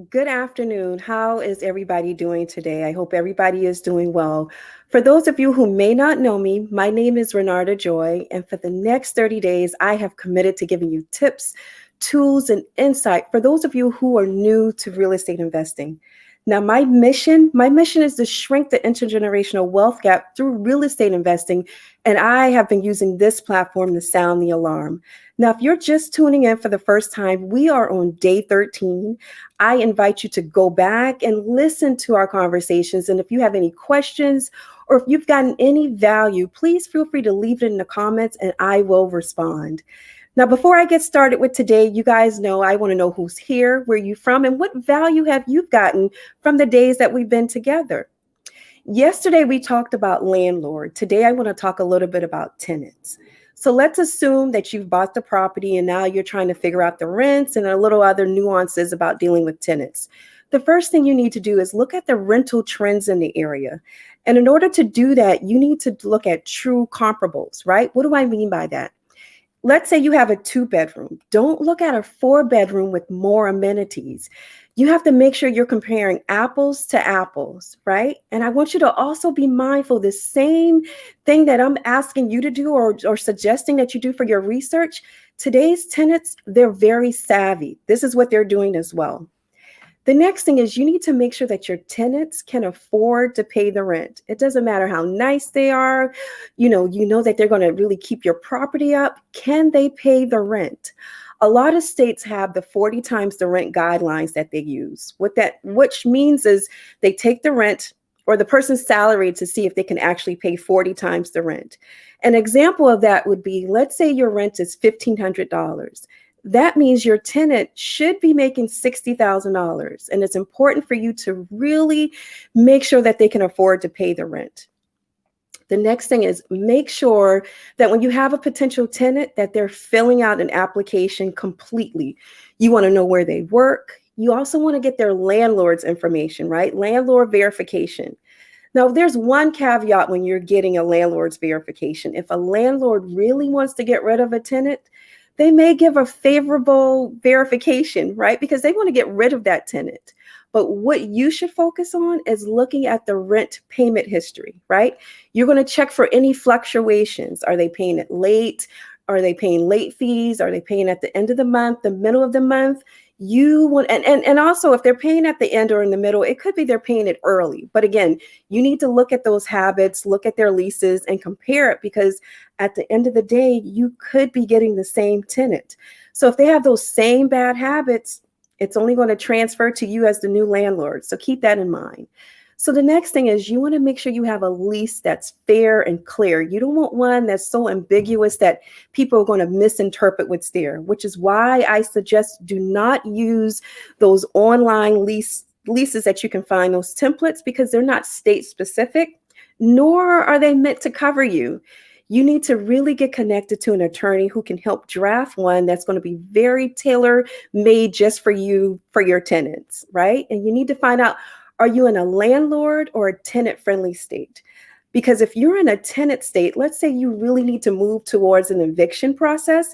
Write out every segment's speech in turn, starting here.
Good afternoon. How is everybody doing today? I hope everybody is doing well. For those of you who may not know me, my name is Renarda Joy, and for the next 30 days, I have committed to giving you tips, tools, and insight for those of you who are new to real estate investing. Now, my mission is to shrink the intergenerational wealth gap through real estate investing, and I have been using this platform to sound the alarm. Now, if you're just tuning in for the first time, we are on day 13. I invite you to go back and listen to our conversations. And if you have any questions or if you've gotten any value, please feel free to leave it in the comments and I will respond. Now, before I get started with today, you guys know I want to know who's here, where you from, and what value have you gotten from the days that we've been together. Yesterday, we talked about landlord. Today, I want to talk a little bit about tenants. So let's assume that you've bought the property and now you're trying to figure out the rents and a little other nuances about dealing with tenants. The first thing you need to do is look at the rental trends in the area. And in order to do that, you need to look at true comparables, right? What do I mean by that? Let's say you have a 2 bedroom. Don't look at a 4 bedroom with more amenities. You have to make sure you're comparing apples to apples, right? And I want you to also be mindful the same thing that I'm asking you to do or suggesting that you do for your research. Today's tenants, they're very savvy. This is what they're doing as well. The next thing is you need to make sure that your tenants can afford to pay the rent. It doesn't matter how nice they are. You know that they're going to really keep your property up. Can they pay the rent? A lot of states have the 40 times the rent guidelines that they use. Which means is they take the rent or the person's salary to see if they can actually pay 40 times the rent. An example of that would be, let's say your rent is $1,500. That means your tenant should be making $60,000. And it's important for you to really make sure that they can afford to pay the rent. The next thing is make sure that when you have a potential tenant that they're filling out an application completely. You want to know where they work. You also want to get their landlord's information, right? Landlord verification. Now, there's one caveat when you're getting a landlord's verification. If a landlord really wants to get rid of a tenant, they may give a favorable verification, right? Because they want to get rid of that tenant. But what you should focus on is looking at the rent payment history, right? You're going to check for any fluctuations. Are they paying it late? Are they paying late fees? Are they paying at the end of the month, the middle of the month? You want, and also if they're paying at the end or in the middle, it could be they're paying it early. But again, you need to look at those habits, look at their leases and compare it, because at the end of the day, you could be getting the same tenant. So if they have those same bad habits, it's only going to transfer to you as the new landlord. So keep that in mind. So the next thing is you want to make sure you have a lease that's fair and clear. You don't want one that's so ambiguous that people are going to misinterpret what's there, which is why I suggest do not use those online leases that you can find, those templates, because they're not state specific, nor are they meant to cover you. You need to really get connected to an attorney who can help draft one that's going to be very tailor made just for you, for your tenants, right? And you need to find out, are you in a landlord or a tenant friendly state? Because if you're in a tenant state, let's say you really need to move towards an eviction process,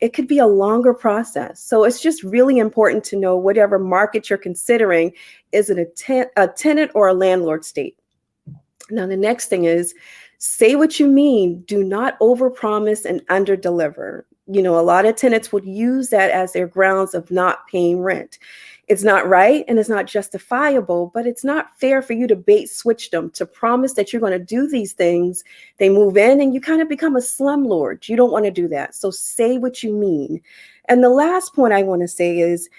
it could be a longer process. So it's just really important to know whatever market you're considering, is it a tenant or a landlord state? Now, the next thing is say what you mean. Do not overpromise and underdeliver. A lot of tenants would use that as their grounds of not paying rent. It's not right and it's not justifiable, but it's not fair for you to bait switch them, to promise that you're going to do these things. They move in and you kind of become a slumlord. You don't want to do that. So say what you mean. And the last point I want to say is,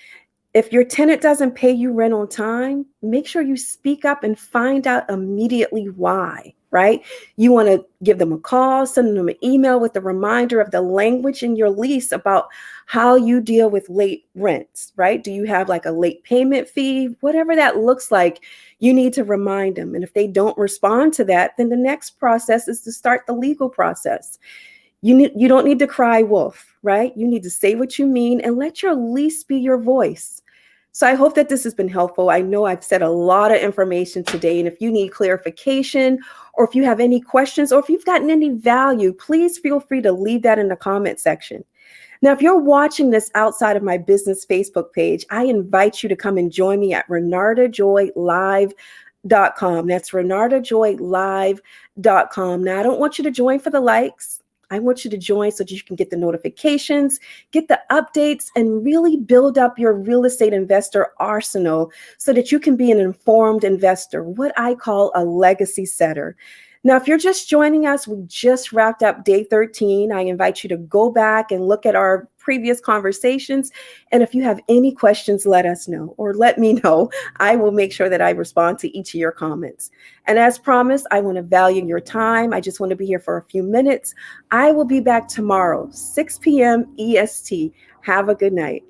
if your tenant doesn't pay you rent on time, make sure you speak up and find out immediately why, right? You want to give them a call, send them an email with a reminder of the language in your lease about how you deal with late rents, right? Do you have like a late payment fee? Whatever that looks like, you need to remind them. And if they don't respond to that, then the next process is to start the legal process. You don't need to cry wolf, right? You need to say what you mean and let your lease be your voice. So I hope that this has been helpful. I know I've said a lot of information today, and if you need clarification or if you have any questions or if you've gotten any value, please feel free to leave that in the comment section. Now, if you're watching this outside of my business Facebook page, I invite you to come and join me at renardajoylive.com. That's renardajoylive.com. Now, I don't want you to join for the likes. I want you to join so that you can get the notifications, get the updates, and really build up your real estate investor arsenal so that you can be an informed investor, what I call a legacy setter. Now, if you're just joining us, we just wrapped up day 13. I invite you to go back and look at our previous conversations. And if you have any questions, let us know or let me know. I will make sure that I respond to each of your comments. And as promised, I want to value your time. I just want to be here for a few minutes. I will be back tomorrow, 6 p.m. EST. Have a good night.